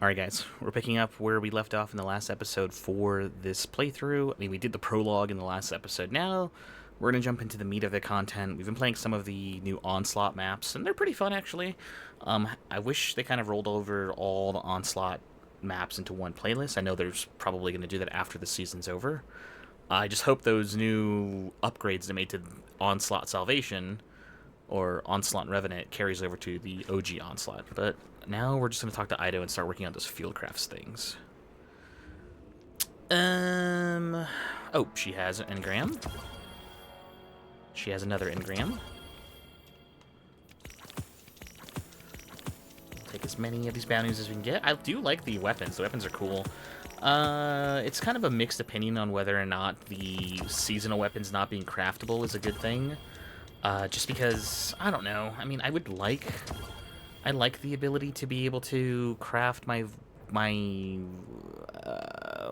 Alright guys, we're picking up where we left off in the last episode for this playthrough. I mean, we did the prologue in the last episode. Now, we're going to jump into the meat of the content. We've been playing some of the new Onslaught maps, and they're pretty fun, actually. I wish they kind of rolled over all the Onslaught maps into one playlist. I know there's probably going to do that after the season's over. I just hope those new upgrades they made to Onslaught Salvation, or Onslaught and Revenant, carries over to the OG Onslaught. But now we're just going to talk to Eido and start working on those fieldcrafts things. Oh, she has an engram. She has another engram. Take as many of these bounties as we can get. I do like the weapons. The weapons are cool. It's kind of a mixed opinion on whether or not the seasonal weapons not being craftable is a good thing. Just because, I don't know. I mean, I like the ability to be able to craft my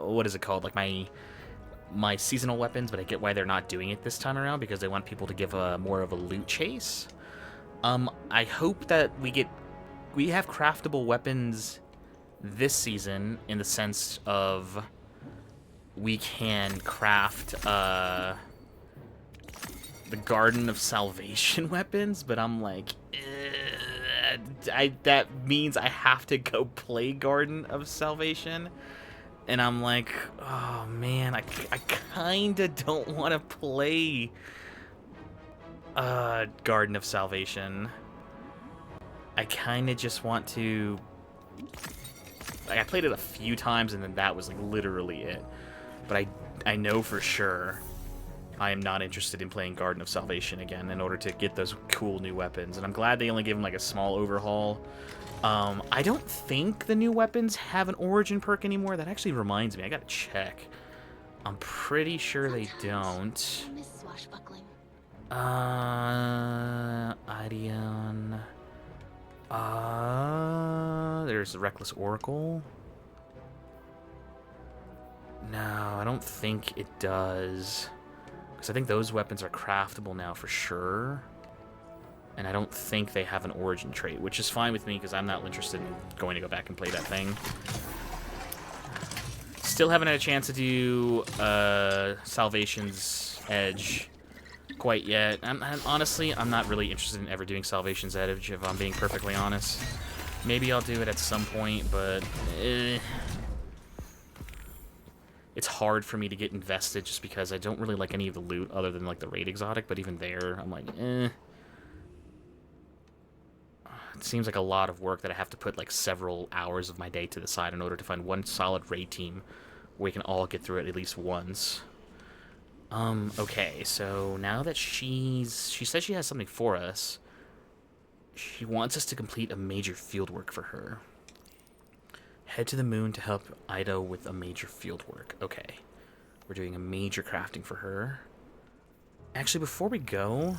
what is it called? Like my seasonal weapons, but I get why they're not doing it this time around, because they want people to give more of a loot chase. I hope that we have craftable weapons this season, in the sense of we can craft the Garden of Salvation weapons, but I'm like, that means I have to go play Garden of Salvation, and I'm like, oh man, I kinda don't want to play Garden of Salvation. I kinda just want to, like, I played it a few times and then that was like literally it, but I know for sure I am not interested in playing Garden of Salvation again in order to get those cool new weapons. And I'm glad they only gave them like a small overhaul. I don't think the new weapons have an origin perk anymore. That actually reminds me, I gotta check. I'm pretty sure they don't. Ideon. There's the Reckless Oracle. No, I don't think it does. Because I think those weapons are craftable now for sure. And I don't think they have an origin trait, which is fine with me because I'm not interested in going to go back and play that thing. Still haven't had a chance to do Salvation's Edge quite yet. Honestly, I'm not really interested in ever doing Salvation's Edge, if I'm being perfectly honest. Maybe I'll do it at some point, but it's hard for me to get invested just because I don't really like any of the loot other than like the raid exotic, but even there, I'm like, It seems like a lot of work that I have to put like several hours of my day to the side in order to find one solid raid team where we can all get through it at least once. Okay, so now that she says she has something for us, she wants us to complete a major field work for her. Head to the moon to help Eido with a major field work. Okay. We're doing a major crafting for her. Actually, before we go,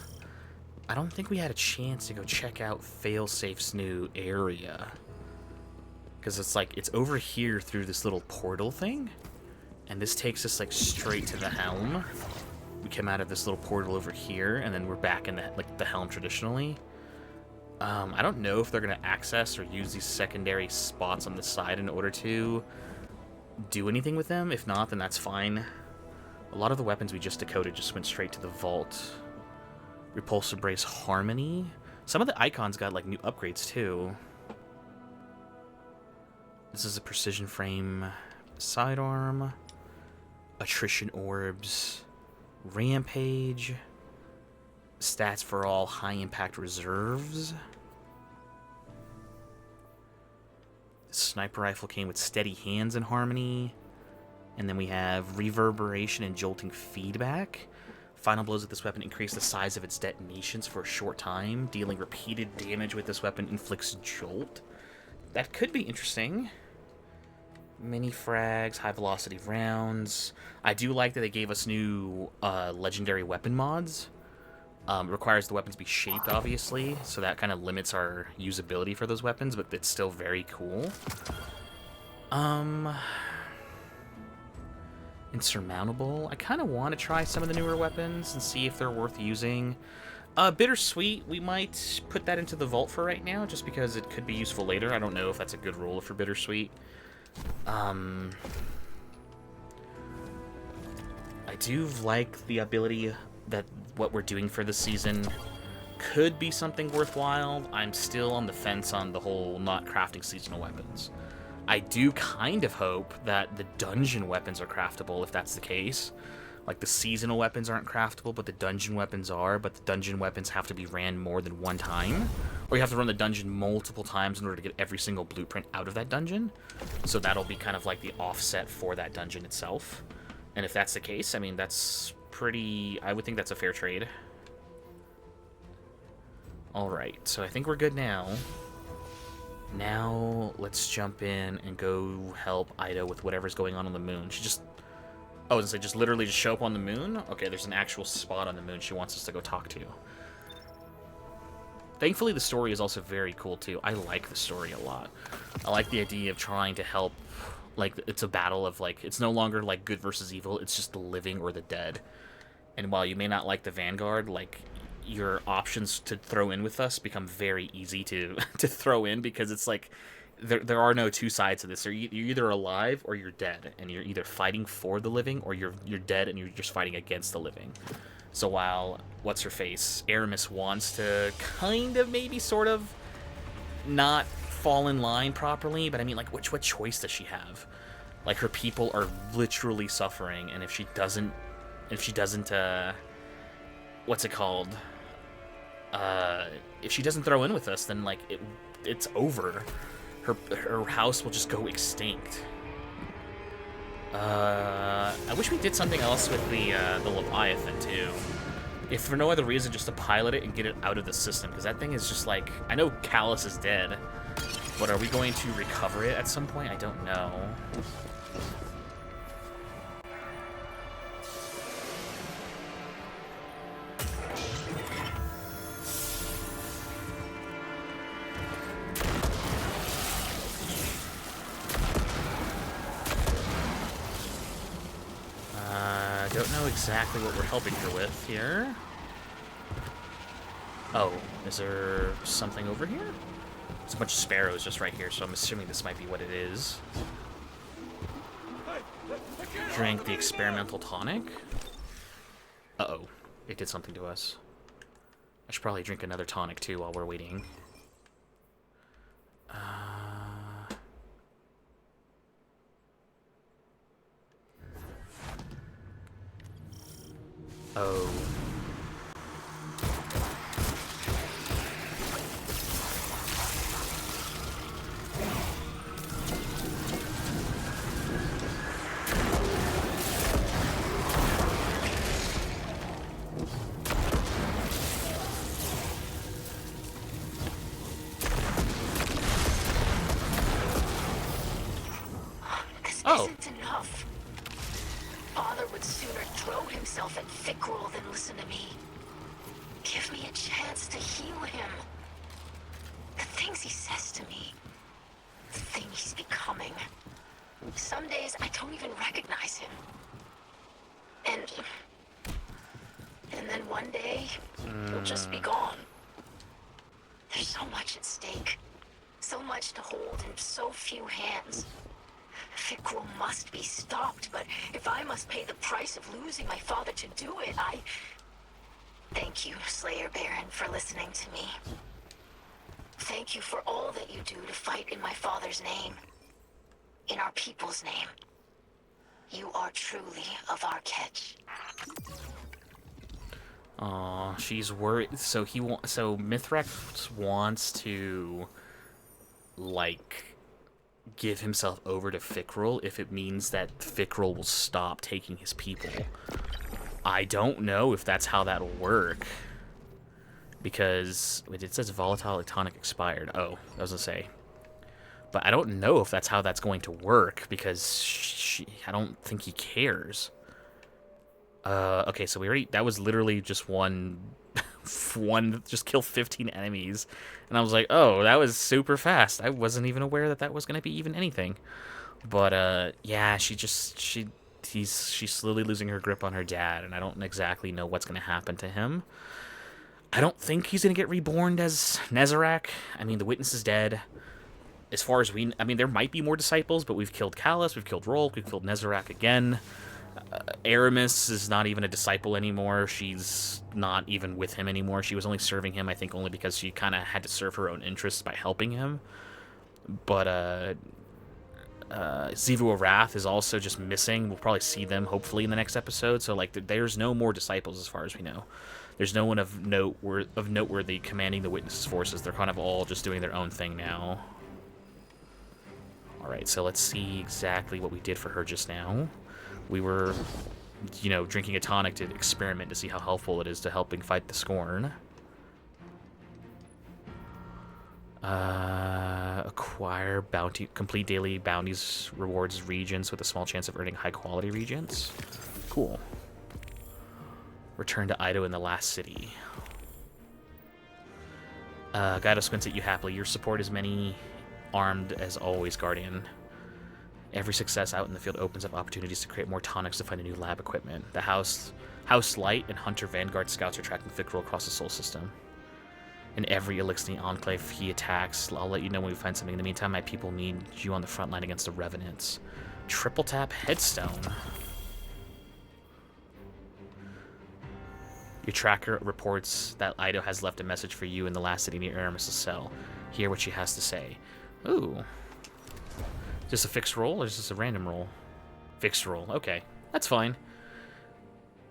I don't think we had a chance to go check out Failsafe's new area. Because it's like, it's over here through this little portal thing. And this takes us like straight to the helm. We come out of this little portal over here, and then we're back in the helm traditionally. I don't know if they're going to access or use these secondary spots on the side in order to do anything with them. If not, then that's fine. A lot of the weapons we just decoded just went straight to the vault. Repulsor Brace Harmony. Some of the icons got like new upgrades too. This is a Precision Frame Sidearm. Attrition Orbs. Rampage. Stats for all high impact reserves. The sniper rifle came with steady hands and harmony. And then we have reverberation and jolting feedback. Final blows with this weapon increase the size of its detonations for a short time. Dealing repeated damage with this weapon inflicts jolt. That could be interesting. Mini frags, high velocity rounds. I do like that they gave us new legendary weapon mods. It requires the weapons be shaped, obviously, so that kind of limits our usability for those weapons, but it's still very cool. Insurmountable. I kind of want to try some of the newer weapons and see if they're worth using. Bittersweet, we might put that into the vault for right now, just because it could be useful later. I don't know if that's a good rule for Bittersweet. I do like the ability that what we're doing for this season could be something worthwhile. I'm still on the fence on the whole not crafting seasonal weapons. I do kind of hope that the dungeon weapons are craftable, if that's the case. Like, the seasonal weapons aren't craftable, but the dungeon weapons are, but the dungeon weapons have to be ran more than one time. Or you have to run the dungeon multiple times in order to get every single blueprint out of that dungeon. So that'll be kind of like the offset for that dungeon itself. And if that's the case, I mean, that's pretty... I would think that's a fair trade. Alright, so I think we're good now. Now, let's jump in and go help Eido with whatever's going on the moon. She just... Oh, I was gonna say, just literally just show up on the moon? Okay, there's an actual spot on the moon she wants us to go talk to. Thankfully, the story is also very cool, too. I like the story a lot. I like the idea of trying to help... Like, it's a battle of, like... It's no longer, like, good versus evil. It's just the living or the dead. And while you may not like the Vanguard, like... your options to throw in with us become very easy to throw in, because it's like there are no two sides to this. You're either alive or you're dead, and you're either fighting for the living or you're dead and you're just fighting against the living. So while what's her face Eramis wants to kind of maybe sort of not fall in line properly, but I mean, like, what choice does she have? Like, her people are literally suffering, and if she doesn't what's it called? If she doesn't throw in with us, then, like, it's over. Her house will just go extinct. I wish we did something else with the Leviathan, too. If for no other reason, just to pilot it and get it out of the system, because that thing is just, like... I know Callus is dead, but are we going to recover it at some point? I don't know. Don't know exactly what we're helping her with here. Oh, is there something over here? There's a bunch of sparrows just right here, so I'm assuming this might be what it is. Drink the experimental tonic. Uh-oh, it did something to us. I should probably drink another tonic too while we're waiting. Oh. This isn't enough. Father would sooner throw himself at Fikrul than listen to me. Give me a chance to heal him. The things he says to me. The thing he's becoming. Some days I don't even recognize him. And then one day, he'll just be gone. There's so much at stake. So much to hold in so few hands. Fikrul must be stopped, but if I must pay the price of losing my father to do it, I... Thank you, Slayer Baron, for listening to me. Thank you for all that you do to fight in my father's name. In our people's name. You are truly of our catch. Aw, she's worried. So Mithrax wants to, like, give himself over to Fikrul if it means that Fikrul will stop taking his people. I don't know if that's how that'll work. Because, wait, it says volatile tonic expired. Oh, I was gonna say. But I don't know if that's how that's going to work, because I don't think he cares. Okay, so we already... That was literally just one... just kill 15 enemies. And I was like, oh, that was super fast. I wasn't even aware that that was going to be even anything. But, yeah, she's slowly losing her grip on her dad, and I don't exactly know what's going to happen to him. I don't think he's going to get reborn as Nezarec. I mean, the witness is dead. As far as I mean, there might be more disciples, but we've killed Callus, we've killed Rolk, we've killed Nezarec again. Eramis is not even a disciple anymore. She's not even with him anymore. She was only serving him, I think, only because she kind of had to serve her own interests by helping him. But Zivu Arath is also just missing. We'll probably see them, hopefully, in the next episode. So, like, there's no more disciples as far as we know. There's no one of noteworthy commanding the Witness's forces. They're kind of all just doing their own thing now. Alright, so let's see exactly what we did for her just now. We were, you know, drinking a tonic to experiment to see how helpful it is to helping fight the Scorn. Acquire bounty, complete daily bounties, rewards regions with a small chance of earning high-quality regions. Cool. Return to Eido in the last city. Guido squints at you happily. Your support is many armed as always, Guardian. Every success out in the field opens up opportunities to create more tonics to find a new lab equipment. The House Light and Hunter Vanguard scouts are tracking Fikrul across the Sol system. In every Elixir enclave he attacks, I'll let you know when we find something. In the meantime, my people need you on the front line against the Revenants. Triple tap headstone. Your tracker reports that Eido has left a message for you in the last city near Eramis' cell. Hear what she has to say. Ooh. Is this a fixed roll or is this a random roll? Fixed roll. Okay. That's fine.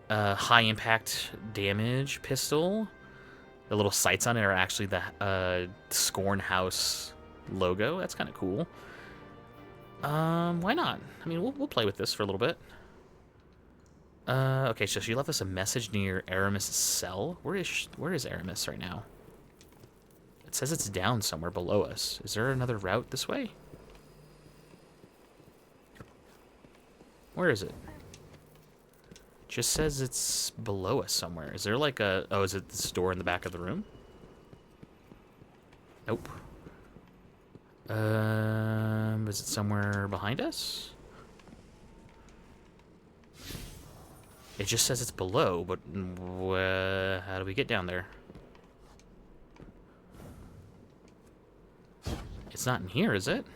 High impact damage pistol. The little sights on it are actually the Scorn House logo. That's kind of cool. Why not? I mean, we'll play with this for a little bit. Okay, so she left us a message near Eramis' cell. Where is Eramis right now? It says it's down somewhere below us. Is there another route this way? Where is it? Just says it's below us somewhere. Is there like a... Oh, is it this door in the back of the room? Nope. Is it somewhere behind us? It just says it's below, but how do we get down there? It's not in here, is it?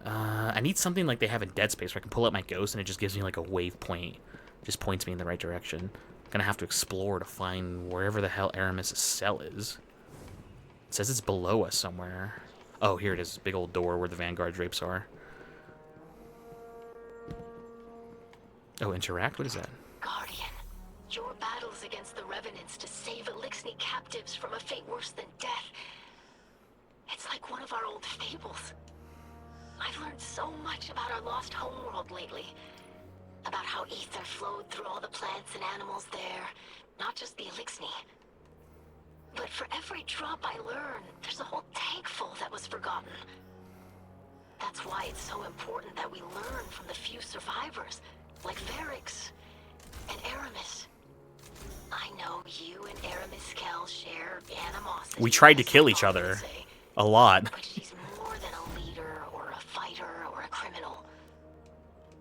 I need something like they have in Dead Space where I can pull out my ghost and it just gives me like a wave point. Just points me in the right direction. I'm gonna have to explore to find wherever the hell Eramis' cell is. It says it's below us somewhere. Oh, here it is. Big old door where the Vanguard drapes are. Oh, interact? What is that? Guardian, your battles against the Revenants to save Elixir captives from a fate worse than death. It's like one of our old fables. I've learned so much about our lost homeworld lately. About how ether flowed through all the plants and animals there, not just the Elixir. But for every drop I learn, there's a whole tank full that was forgotten. That's why it's so important that we learn from the few survivors, like Variks and Eramis. I know you and Eramis Kell share animosity. We tried to kill each other a lot. But she's more than a leader or a fighter or a criminal.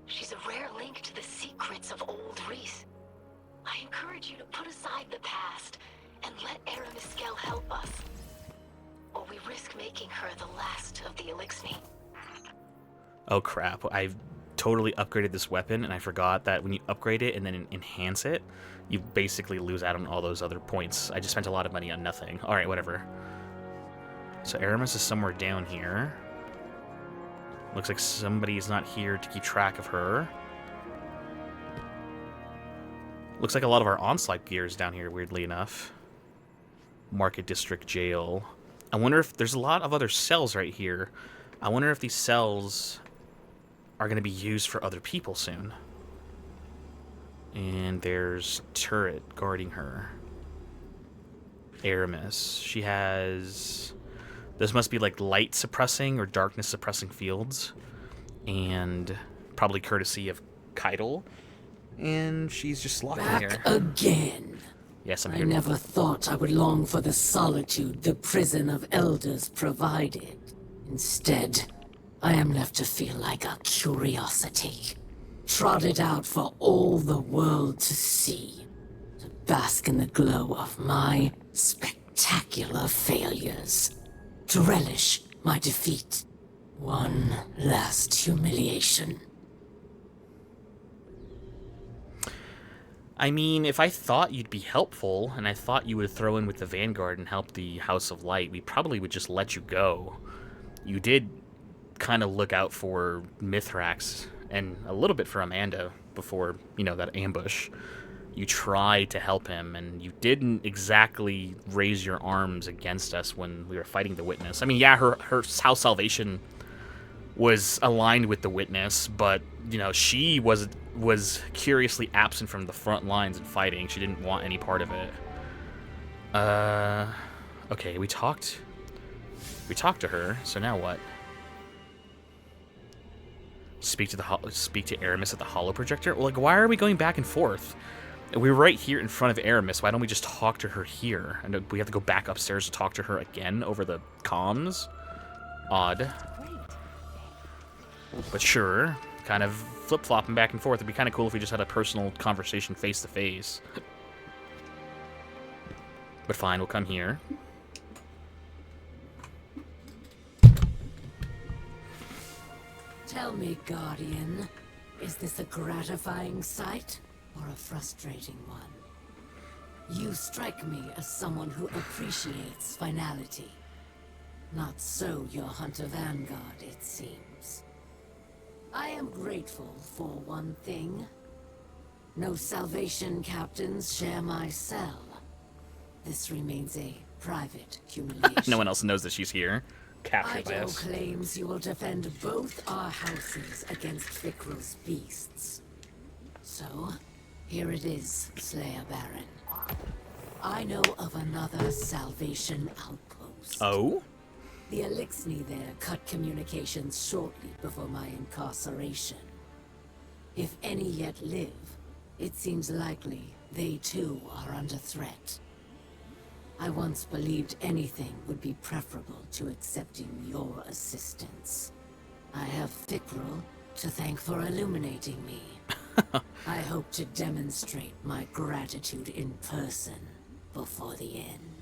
She's a rare link to the secrets of old Reese. I encourage you to put aside the past and let Eramis Kell help us. Or we risk making her the last of the Elixir. Oh crap, I've totally upgraded this weapon and I forgot that when you upgrade it and then enhance it, you basically lose out on all those other points. I just spent a lot of money on nothing. Alright, whatever. So Eramis is somewhere down here. Looks like somebody's not here to keep track of her. Looks like a lot of our Onslaught gear is down here, weirdly enough. Market District Jail. I wonder if there's a lot of other cells right here. I wonder if these cells are going to be used for other people soon. And there's Turret guarding her. Eramis. She has... This must be like light suppressing or darkness suppressing fields. And probably courtesy of Keidel. And she's just locking here. Back again. Yes, I'm I here. never thought I would long for the solitude the prison of elders provided. Instead, I am left to feel like a curiosity, trotted out for all the world to see. bask in the glow of my spectacular failures, to relish my defeat. One last humiliation. I mean, if I thought you'd be helpful, and I thought you would throw in with the Vanguard and help the House of Light, we probably would just let you go. You did kind of look out for Mithrax, and a little bit for Amanda before, you know, that ambush. You tried to help him, and you didn't exactly raise your arms against us when we were fighting the Witness. I mean, yeah, her House Salvation was aligned with the Witness, but, you know, she was curiously absent from the front lines and fighting. She didn't want any part of it. Okay, we talked to her, so now what? Speak to Eramis at the holo projector? Well, like, why are we going back and forth? We're right here in front of Eramis. Why don't we just talk to her here? And we have to go back upstairs to talk to her again over the comms? Odd. But sure, kind of flip-flopping back and forth. It'd be kind of cool if we just had a personal conversation face-to-face. But fine, we'll come here. Tell me, Guardian, is this a gratifying sight or a frustrating one? You strike me as someone who appreciates finality. Not so your Hunter Vanguard, it seems. I am grateful for one thing. No Salvation captains share my cell. This remains a private humiliation. No one else knows that she's here. Captured by Eido us. claims you will defend both our houses against Fikrul's beasts. So, here it is, Slayer Baron. I know of another Salvation outpost. Oh? The Elixni there cut communications shortly before my incarceration. If any yet live, it seems likely they too are under threat. I once believed anything would be preferable to accepting your assistance. I have Fikrul to thank for illuminating me. I hope to demonstrate my gratitude in person before the end.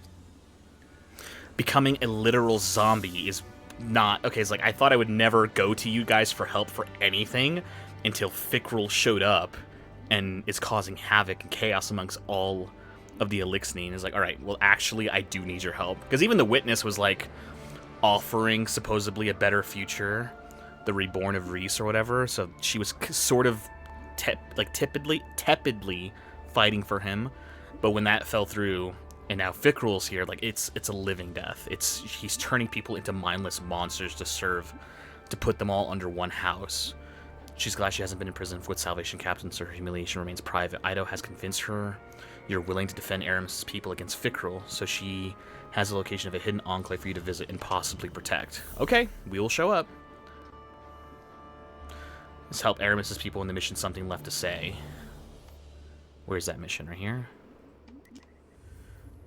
Becoming a literal zombie is not... Okay, it's like, I thought I would never go to you guys for help for anything until Fikrul showed up and is causing havoc and chaos amongst all of the Elixni. And it's like, alright, well, actually, I do need your help. Because even the Witness was, like, offering supposedly a better future, the Reborn of Reese or whatever, so she was sort of, tepidly fighting for him. But when that fell through... And now Fikrul's here, like, it's a living death. He's turning people into mindless monsters to put them all under one house. She's glad she hasn't been in prison with Salvation captains, so her humiliation remains private. Eido has convinced her you're willing to defend Eramis' people against Fikrul, so she has the location of a hidden enclave for you to visit and possibly protect. Okay, we will show up. Let's help Eramis' people in the mission Something Left to Say. Where's that mission? Right here?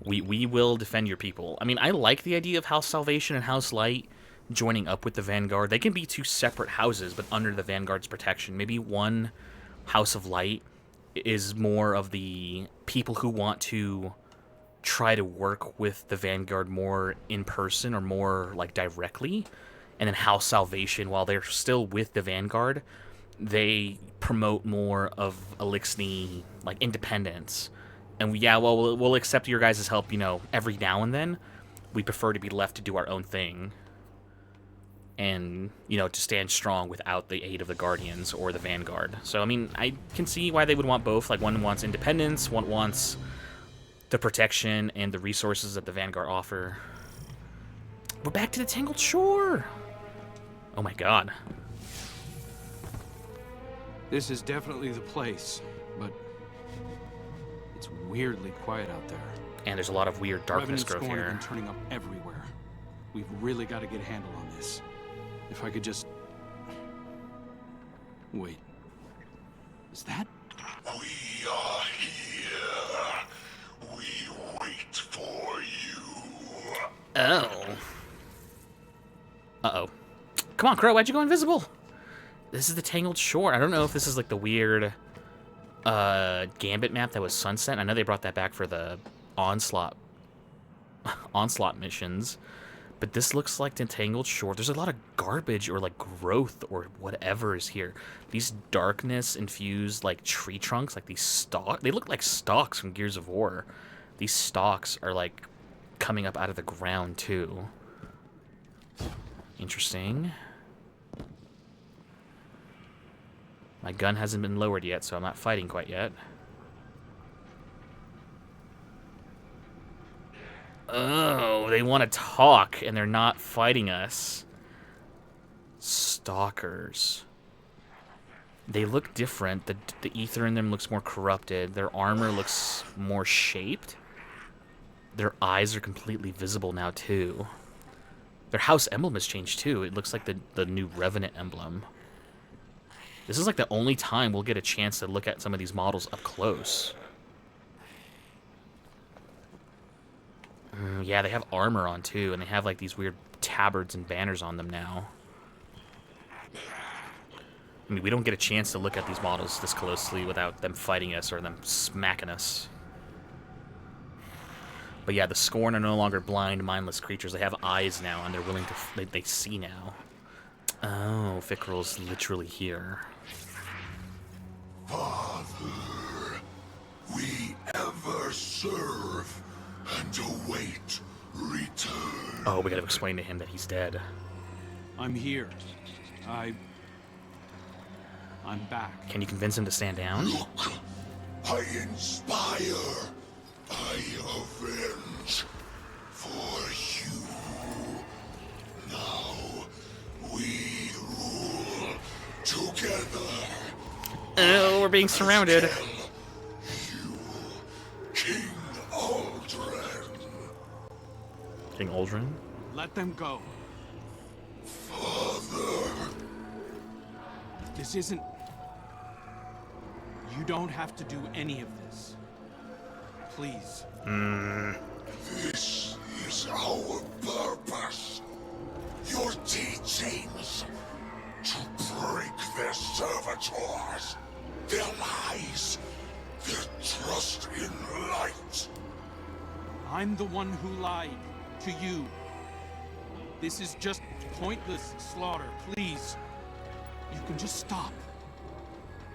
We will defend your people. I mean, I like the idea of House Salvation and House Light joining up with the Vanguard. They can be two separate houses, but under the Vanguard's protection. Maybe one House of Light is more of the people who want to try to work with the Vanguard more in person or more, like, directly. And then House Salvation, while they're still with the Vanguard, they promote more of Elixni, like, independence. And yeah, well, we'll accept your guys' help, you know, every now and then. We prefer to be left to do our own thing. And, you know, to stand strong without the aid of the Guardians or the Vanguard. So, I mean, I can see why they would want both. Like, one wants independence, one wants the protection and the resources that the Vanguard offer. We're back to the Tangled Shore! Oh my god. This is definitely the place, but... it's weirdly quiet out there. And there's a lot of weird darkness Revenant's growth scorn have here. been turning up everywhere. We've really got to get a handle on this. If I could just... Wait. Is that? We are here. We wait for you. Oh. Uh-oh. Come on, Crow, why'd you go invisible? This is the Tangled Shore. I don't know if this is like the weird Gambit map that was Sunset. I know they brought that back for the Onslaught missions. But this looks like the Entangled Shore. There's a lot of garbage or like growth or whatever is here. These darkness infused like tree trunks, like these stalks. They look like stalks from Gears of War. These stalks are like coming up out of the ground too. Interesting. My gun hasn't been lowered yet, so I'm not fighting quite yet. Oh, they want to talk, and they're not fighting us. Stalkers. They look different. The ether in them looks more corrupted. Their armor looks more shaped. Their eyes are completely visible now, too. Their house emblem has changed, too. It looks like the new Revenant emblem. This is like the only time we'll get a chance to look at some of these models up close. Yeah, they have armor on, too, and they have, like, these weird tabards and banners on them now. I mean, we don't get a chance to look at these models this closely without them fighting us or them smacking us. But yeah, the Scorn are no longer blind, mindless creatures. They have eyes now, and they're willing to... They see now. Oh, Fikrul's literally here. Father, we ever serve and await return. Oh, we gotta explain to him that he's dead. I'm here. I'm back. Can you convince him to stand down? Look, I inspire, I avenge for you. Now we rule together. Oh, we're being surrounded. You, King Aldrin. King Aldrin? Let them go. Father. This isn't... You don't have to do any of this. Please. This is our purpose. Your teachings. To break their servitors. Their lies. Their trust in light. I'm the one who lied to you. This is just pointless slaughter, please. You can just stop.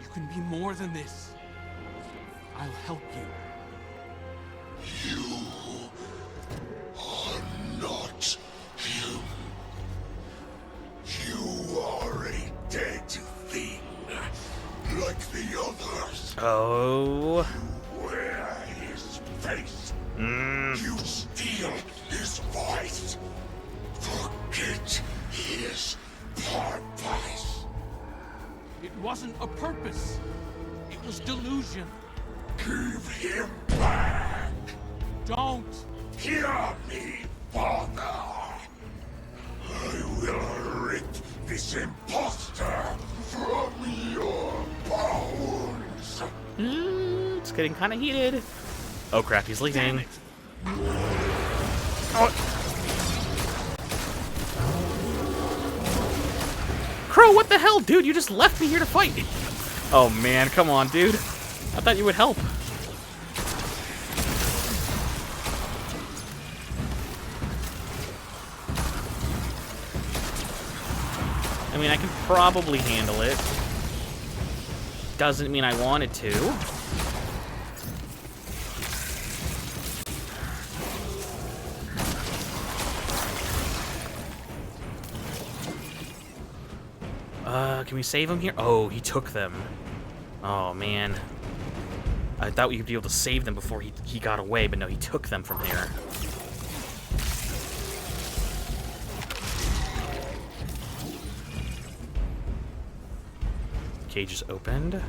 You can be more than this. I'll help you. You are not him. You are a dead thing. Like the others. Oh. Wear his face. You steal his voice. Forget his purpose. It wasn't a purpose. It was delusion. Give him back. Don't. Hear me, Father. I will rip this imposter from your bones. It's getting kind of heated. Oh crap, he's leaving. Oh. Crow, what the hell, dude? You just left me here to fight. Oh man, come on, dude. I thought you would help. I mean, I can probably handle it. Doesn't mean I wanted to. Can we save him here? Oh, he took them. Oh, man. I thought we'd be able to save them before he got away, but no, he took them from here. Cage is opened.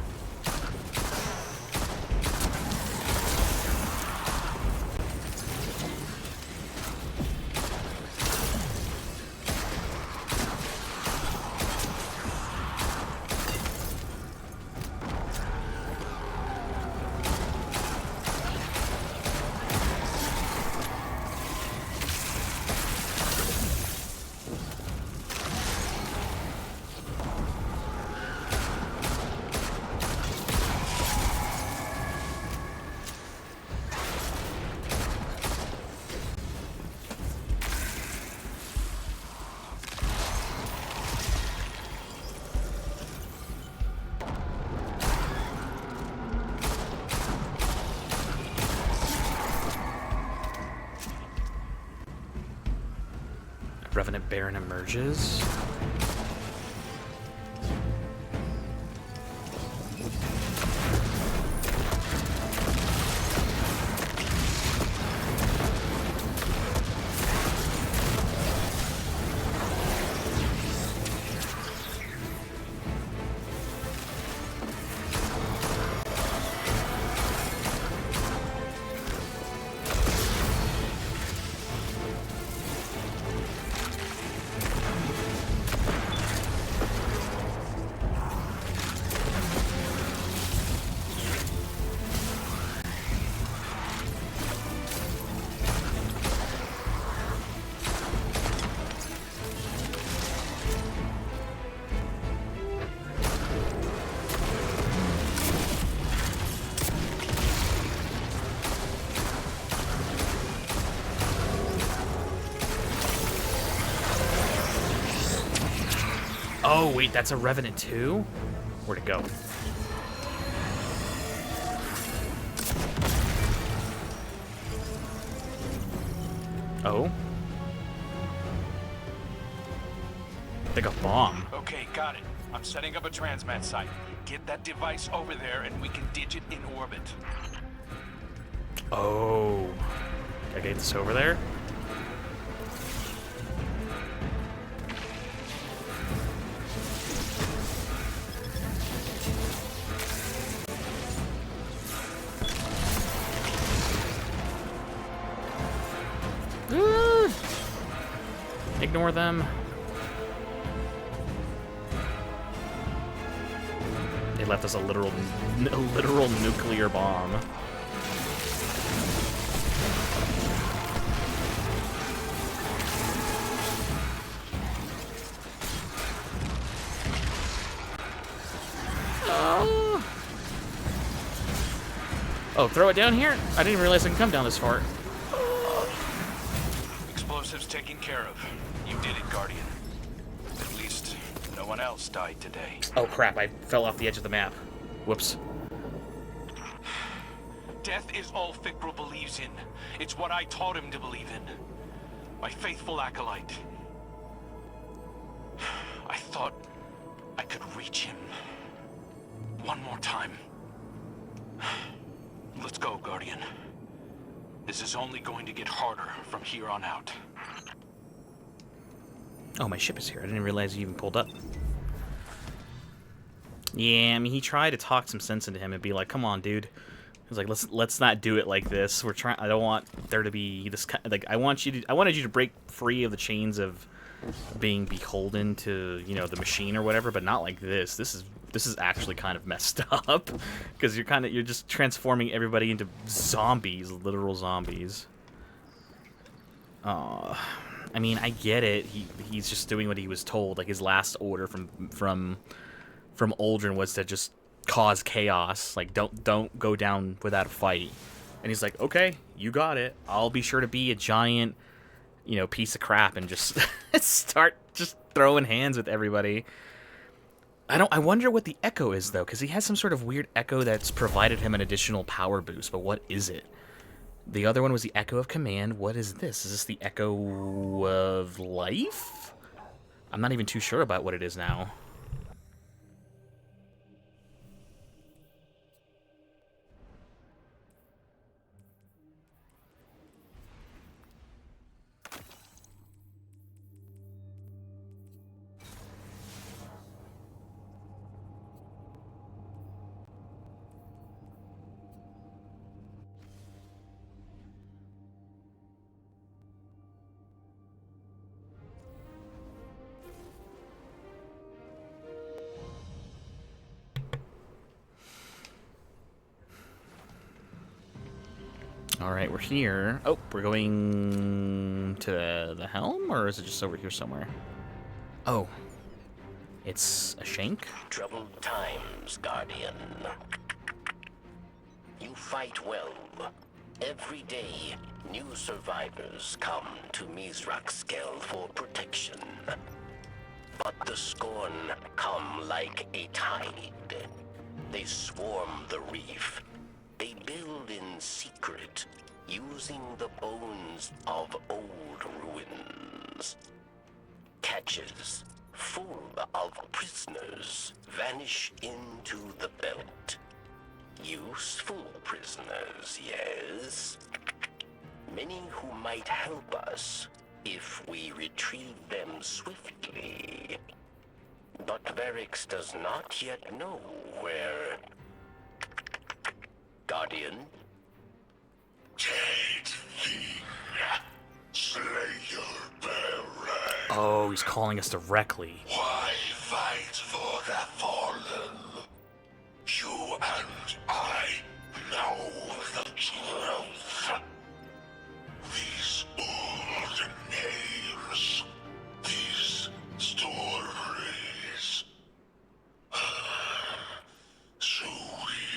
Revenant Baron emerges. Oh, wait, that's a Revenant too? Where'd it go? Oh? They got bomb. Okay, got it. I'm setting up a transmat site. Get that device over there and we can ditch it in orbit. Oh. Can I get this over there? Ignore them. They left us a literal nuclear bomb. Oh, throw it down here? I didn't even realize I can come down this far. Explosives taken care of. You did it, Guardian. At least, no one else died today. Oh crap, I fell off the edge of the map. Whoops. Death is all Fikrul believes in. It's what I taught him to believe in. My faithful acolyte. I thought I could reach him. One more time. Let's go, Guardian. This is only going to get harder from here on out. Oh, my ship is here. I didn't realize he even pulled up. Yeah, I mean, he tried to talk some sense into him and be like, "Come on, dude." He's like, "Let's not do it like this. We're trying. I don't want there to be this kind. Like, I wanted you to break free of the chains of being beholden to, you know, the machine or whatever, but not like this. This is actually kind of messed up because you're just transforming everybody into zombies, literal zombies." I mean, I get it. He's just doing what he was told. Like, his last order from Uldren was to just cause chaos. Like, don't go down without a fight. And he's like, "Okay, you got it. I'll be sure to be a giant, you know, piece of crap and just start just throwing hands with everybody." I wonder what the echo is though, because he has some sort of weird echo that's provided him an additional power boost. But what is it? The other one was the echo of command. What is this? Is this the echo of life? I'm not even too sure about what it is now. Alright, we're here. Oh, we're going to the helm, or is it just over here somewhere? Oh. It's a shank? Troubled times, Guardian. You fight well. Every day, new survivors come to Mithrax for protection. But the Scorn come like a tide. They swarm the reef. They build in secret, using the bones of old ruins. catches, full of prisoners, vanish into the belt. Useful prisoners, yes? Many who might help us if we retrieve them swiftly. But Variks does not yet know where... Guardian? Dead thing. Slayer Baron. Oh, he's calling us directly. Why fight for the fallen? You and I know the truth. These old names, these stories, so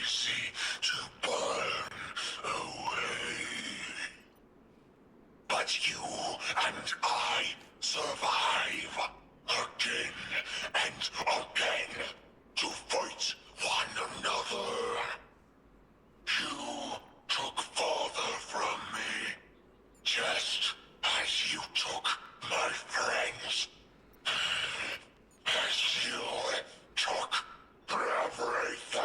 easy to burn away. But you and I survive again and again to fight one another. You took father from me, just as you took my friends. As you took everything.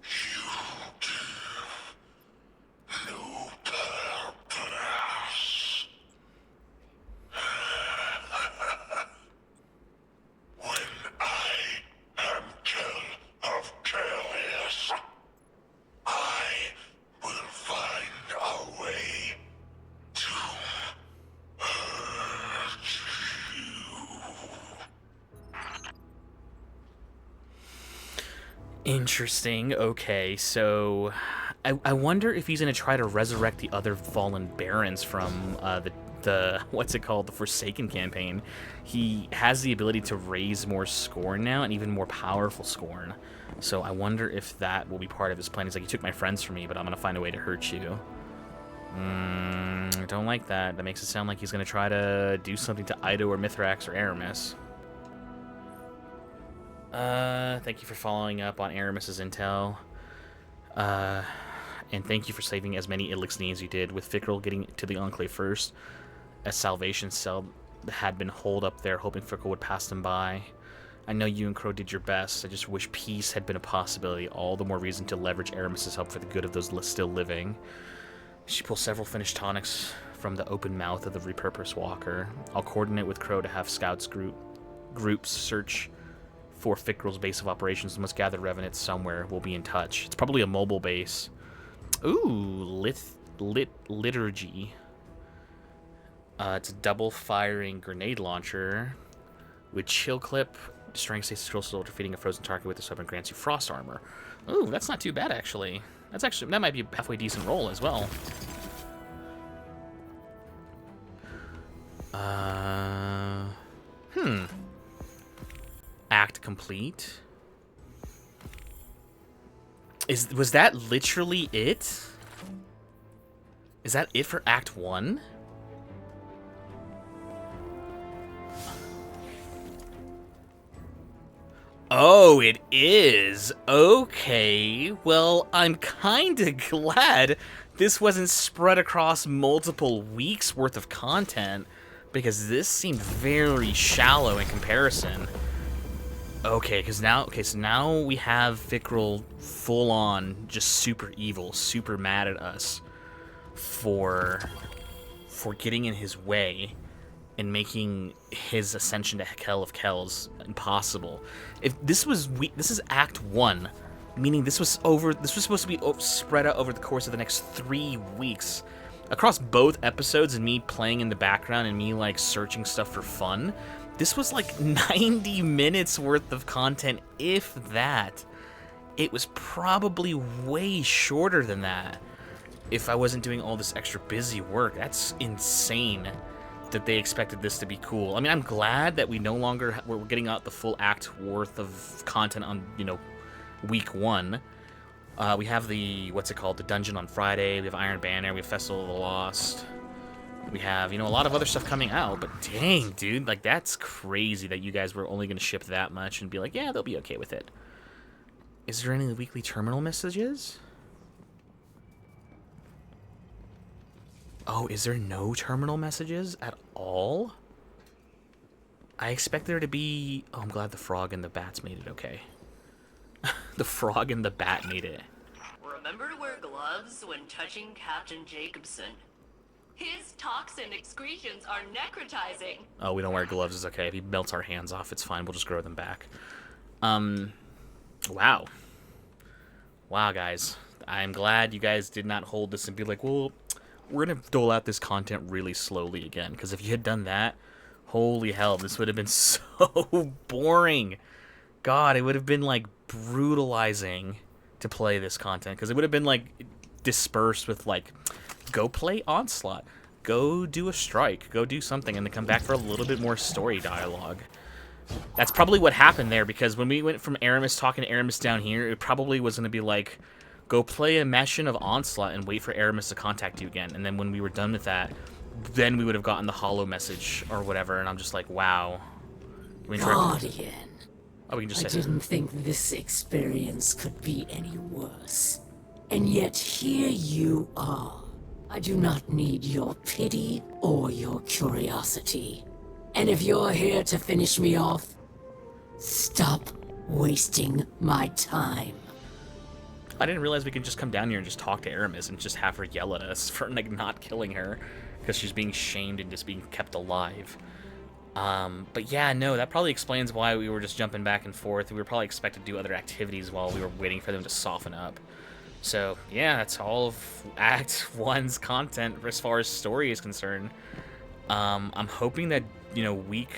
You give no purpose. When I am kill of chaos, I will find a way to hurt you. Interesting. Okay, so I wonder if he's gonna try to resurrect the other fallen barons from the what's it called, the Forsaken campaign. He has the ability to raise more scorn now, and even more powerful scorn. So I wonder if that will be part of his plan. He's like, you took my friends from me, but I'm gonna find a way to hurt you. Don't like that. That makes it sound like he's gonna try to do something to Eido or Mithrax or Eramis. Thank you for following up on Eramis's intel. And thank you for saving as many Elixni as you did, with Fikrul getting to the Enclave first. A salvation cell had been holed up there, hoping Fikrul would pass them by. I know you and Crow did your best. I just wish peace had been a possibility. All the more reason to leverage Eramis's help for the good of those still living. She pulls several finished tonics from the open mouth of the repurposed walker. I'll coordinate with Crow to have scouts groups search for Fikrul's base of operations. Must gather Revenant somewhere. We'll be in touch. It's probably a mobile base. Ooh, liturgy. It's a double-firing grenade launcher with chill clip, destroying stasis control, still defeating a frozen target with this weapon grants you frost armor. Ooh, that's not too bad actually. That might be a halfway decent roll as well. Act complete. Was that literally it? Is that it for Act 1? Oh, it is. Okay. Well, I'm kind of glad this wasn't spread across multiple weeks worth of content, because this seemed very shallow in comparison. Okay, so now we have Fikrul full on just super evil, super mad at us for getting in his way and making his ascension to Hell of Kells impossible. If this is Act 1, meaning this was supposed to be spread out over the course of the next 3 weeks across both episodes, and me playing in the background and me like searching stuff for fun. This was like 90 minutes worth of content, if that. It was probably way shorter than that if I wasn't doing all this extra busy work. That's insane that they expected this to be cool. I mean, I'm glad that we're getting out the full act worth of content on, week 1. We have the dungeon on Friday. We have Iron Banner. We have Festival of the Lost. We have, a lot of other stuff coming out, but dang, dude, like, that's crazy that you guys were only going to ship that much and be like, yeah, they'll be okay with it. Is there any weekly terminal messages? Oh, is there no terminal messages at all? I expect there to be... Oh, I'm glad the frog and the bats made it okay. The frog and the bat made it. Remember to wear gloves when touching Captain Jacobson. His toxin excretions are necrotizing. Oh, we don't wear gloves, it's okay. If he melts our hands off, it's fine. We'll just grow them back. Wow. Wow, guys. I'm glad you guys did not hold this and be like, well, we're going to dole out this content really slowly again. Because if you had done that, holy hell, this would have been so boring. God, it would have been, like, brutalizing to play this content. Because it would have been, like, dispersed with, like, go play Onslaught. Go do a strike. Go do something. And then come back for a little bit more story dialogue. That's probably what happened there. Because when we went from Eramis talking to Eramis down here, it probably was going to be like, go play a mission of Onslaught and wait for Eramis to contact you again. And then when we were done with that, then we would have gotten the hollow message or whatever. And I'm just like, wow. Guardian. Oh, we can just I say didn't think this experience could be any worse. And yet here you are. I do not need your pity or your curiosity. And if you're here to finish me off, stop wasting my time. I didn't realize we could just come down here and just talk to Eramis and just have her yell at us for, like, not killing her because she's being shamed and just being kept alive. But yeah, no, that probably explains why we were just jumping back and forth. We were probably expected to do other activities while we were waiting for them to soften up. So yeah, that's all of Act 1's content as far as story is concerned. I'm hoping that, you know, week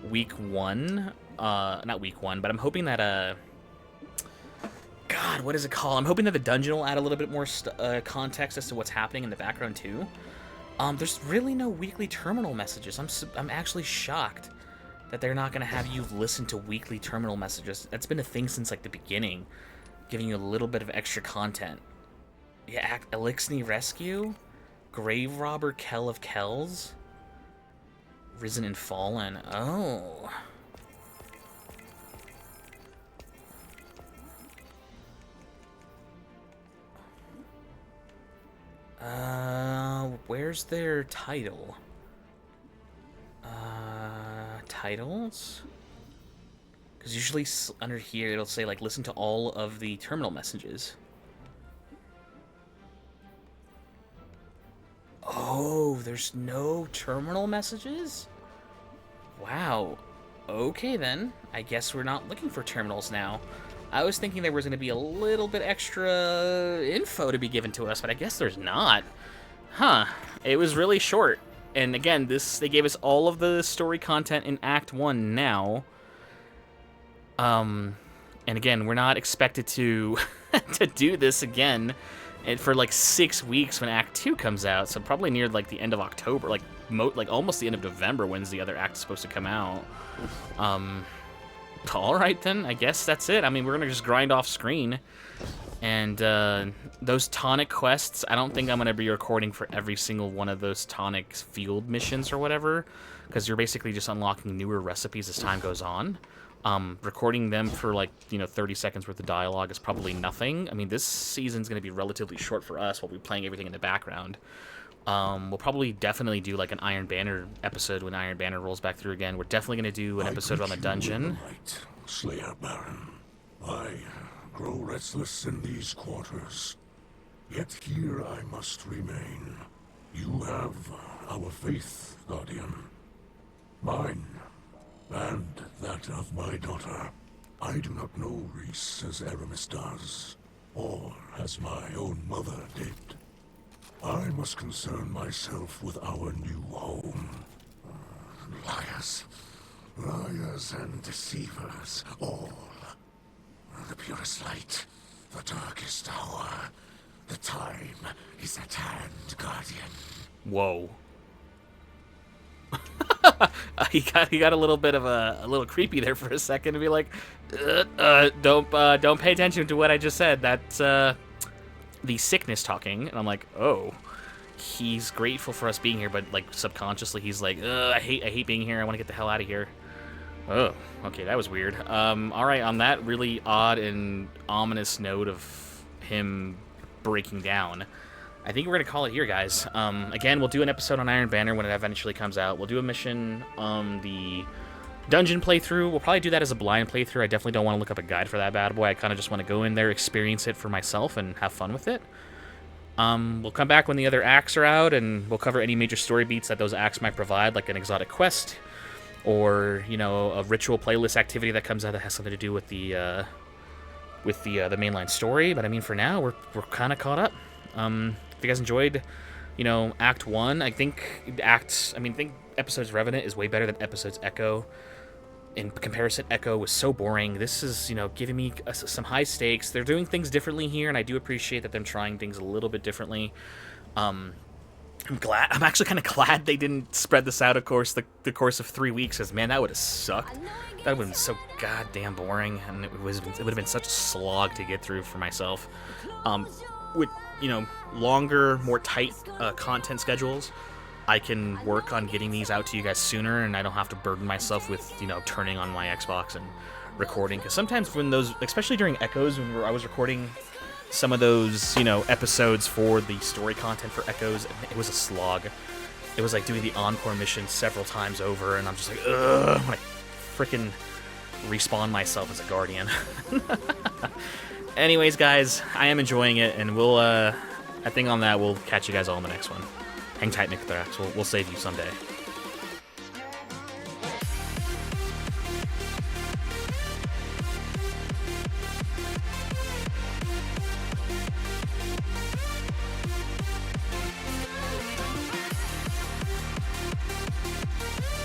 1, not week 1, but I'm hoping that, God, what is it called? I'm hoping that the dungeon will add a little bit more context as to what's happening in the background too. There's really no weekly terminal messages. I'm actually shocked that they're not gonna have you listen to weekly terminal messages. That's been a thing since like the beginning, giving you a little bit of extra content. Yeah, Elixni Rescue, Grave Robber Kell of Kells, Risen and Fallen. Oh. Where's their title? Titles? Because usually under here it'll say, like, listen to all of the terminal messages. Oh, there's no terminal messages? Wow. Okay, then. I guess we're not looking for terminals now. I was thinking there was going to be a little bit extra info to be given to us, but I guess there's not. Huh. It was really short. And again, they gave us all of the story content in Act 1 now. And again, we're not expected to to do this again for like 6 weeks when Act 2 comes out. So probably near like the end of October, like almost the end of November when's the other act supposed to come out. All right, then. I guess that's it. I mean, we're going to just grind off screen. And those tonic quests, I don't think I'm going to be recording for every single one of those tonic field missions or whatever, because you're basically just unlocking newer recipes as time goes on. Recording them for, like, 30 seconds worth of dialogue is probably nothing. I mean, this season's going to be relatively short for us while we're playing everything in the background. We'll probably definitely do like an Iron Banner episode when Iron Banner rolls back through again. We're definitely going to do an episode on the dungeon. Right, Slayer Baron. I grow restless in these quarters. Yet here I must remain. You have our faith, Guardian. Mine, and that of my daughter. I do not know Reese as Eramis does, or as my own mother did. I must concern myself with our new home. Liars. Liars and deceivers, all. The purest light, the darkest hour. The time is at hand, Guardian. Whoa. he got a little bit of a little creepy there for a second to be like, don't pay attention to what I just said. That's the sickness talking. And I'm like, oh, he's grateful for us being here, but like subconsciously he's like, I hate being here. I want to get the hell out of here. Oh, okay, that was weird. All right, on that really odd and ominous note of him breaking down, I think we're going to call it here, guys. Again, we'll do an episode on Iron Banner when it eventually comes out. We'll do a mission, the dungeon playthrough. We'll probably do that as a blind playthrough. I definitely don't want to look up a guide for that bad boy. I kind of just want to go in there, experience it for myself, and have fun with it. We'll come back when the other acts are out, and we'll cover any major story beats that those acts might provide, like an exotic quest, or, you know, a ritual playlist activity that comes out that has something to do with the mainline story. But I mean, for now, we're kind of caught up. If you guys enjoyed, you know, Act 1, I think Episodes Revenant is way better than Episodes Echo. In comparison, Echo was so boring. This is, you know, giving me some high stakes. They're doing things differently here, and I do appreciate that they're trying things a little bit differently. I'm actually kind of glad they didn't spread this out, of course, the course of 3 weeks, because, man, that would have sucked. That would have been so goddamn boring, and it would have been such a slog to get through for myself. With, you know, longer, more tight content schedules, I can work on getting these out to you guys sooner, and I don't have to burden myself with, you know, turning on my Xbox and recording. Because sometimes when those, especially during Echoes, when I was recording some of those, you know, episodes for the story content for Echoes, it was a slog. It was like doing the encore mission several times over, and I'm just like, ugh, I'm gonna freaking respawn myself as a guardian. Anyways, guys, I am enjoying it, and we'll, I think on that, we'll catch you guys all in the next one. Hang tight, Mithrax. We'll save you someday.